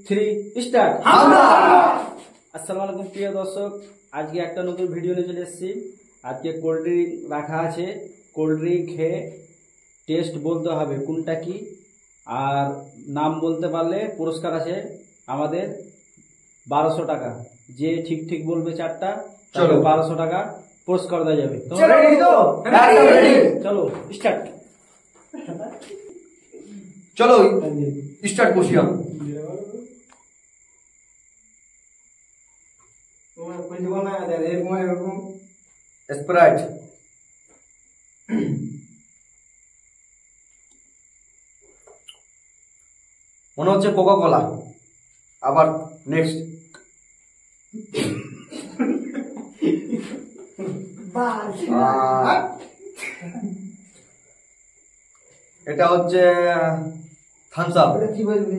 3 start. আসসালামু আলাইকুম প্রিয় দর্শক, আজকে একটা নতুন ভিডিও নিয়ে চলে এসেছি। আজকে কোল্ড ড্রিঙ্ক রাখা আছে। কোল্ড ড্রিঙ্ক খেয়ে টেস্ট বলতে হবে কোনটা কি, আর নাম বলতে পারলে পুরস্কার আছে আমাদের 1200 টাকা। যে ঠিক ঠিক বলবে চারটা, চলো 1200 টাকা পুরস্কার দেওয়া যাবে। চলো স্টার্ট। চলো স্টার্ট করছি আমি। স্প্রাইট, মনে হচ্ছে কোকা কোলা। আবার নেক্সট এটা হচ্ছে থামস আপ। কি বলবি?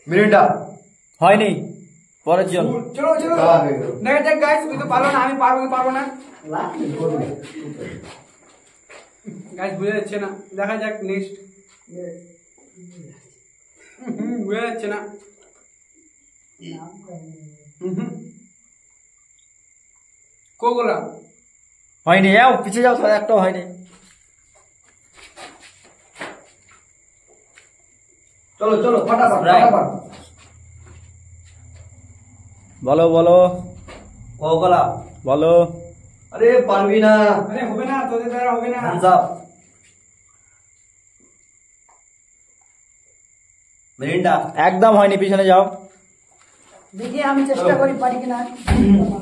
মিরিন্ডা হয়নি, পরের জন। চলো চলো দেখা যাক গাইস, তুই তো পারো না, আমি পারবো কি পারবো না গাইস, বুঝে যাচ্ছে না। দেখা যাক নেক্সট। বুঝে যাচ্ছে না। কোকোলা হয়নি, যাও পিছিয়ে যাও, তাহলে একটাও হয়নি। চলো চলো ফটাফট ফটাফট। বলো বলো কোকা কোলা বলো। আরে পারবি না, আরে হবে না, তোদের দ্বারা হবে না। Thums Up, Mirinda. একদম হয়নি, পিছনে যাও। দেখি আমি চেষ্টা করি পারি কিনা।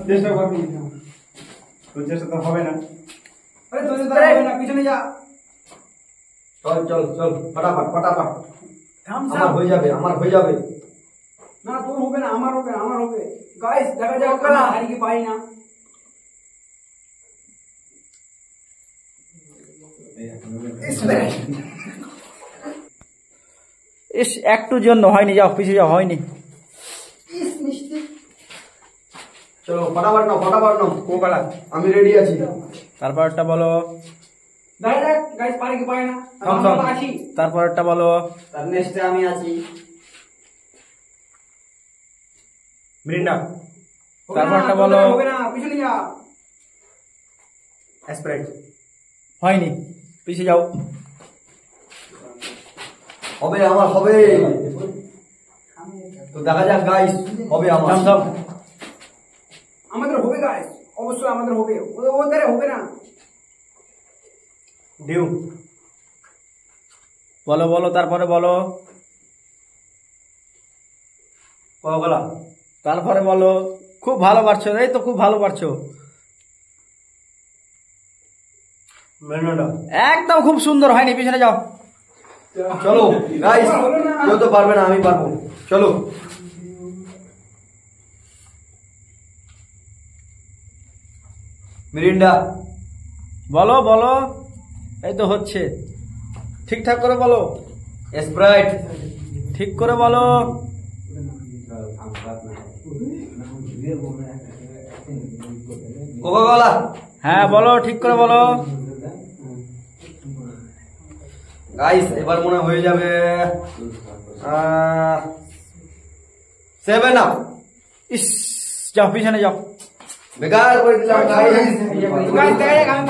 চেষ্টা করবি, তোর চেষ্টা তো হবে না। আরে তোদের দ্বারা হবে না, পিছনে যা। চল চল চল ফটাফট ফটাফট। থামস আমার আপ। হয়ে যাবে, আমার হয়ে যাবে। না তোর হবে না, আমার হবে, আমার হবে। গাইস দেখা যাক কোকোলা হারি কি পারি না। ইস, একটুর জন্য হয়নি, যাও পিছিয়ে যাও, হয়নি। ইস মিষ্টি। চলো ফটাফট নাও ফটাফট নাও। কোকালা আমি রেডি আছি। তারপরটা বলো। দেখা যাক গাইস পারি কি পারি না। Thums Up. আমরা তো আছি। তারপরটা বলো। তার নেক্সটে আমি আছি। মিরিন্ডা। তারপরটা হবে না, বলো। তোদের হবে না, পিছনে যা। স্প্রাইট। হয়নি, পিছিয়ে যাও। হবে আমার হবে। তো দেখা যাক গাইস, হবে আমার। Thums Up. আমাদের হবে গাইস, অবশ্যই আমাদের হবে। ওদের হবে না। ডিউ। বলো বলো, তারপরে বলো। Coca Cola. তারপরে বলো। খুব ভালো পারছো, এই তো খুব ভালো পারছো। মিরিন্ডা। একদম খুব সুন্দর, হয়নি, পিছনে যাও। চলো গাইস, কেউ তো পারবে না, আমি পারবো। চলো মিরিন্ডা। বলো বলো, এই তো হচ্ছে। ঠিকঠাক করে বলো, স্প্রাইট। ঠিক করে বলো। Coca Cola. হ্যাঁ বলো, ঠিক করে বলো। গাইস এবার মনে হয়ে যাবে 7 আপ। ইস, যাও পিছনে যাও। বেকার করে দিলাম গাইস। গাইস দেখা যাক আমি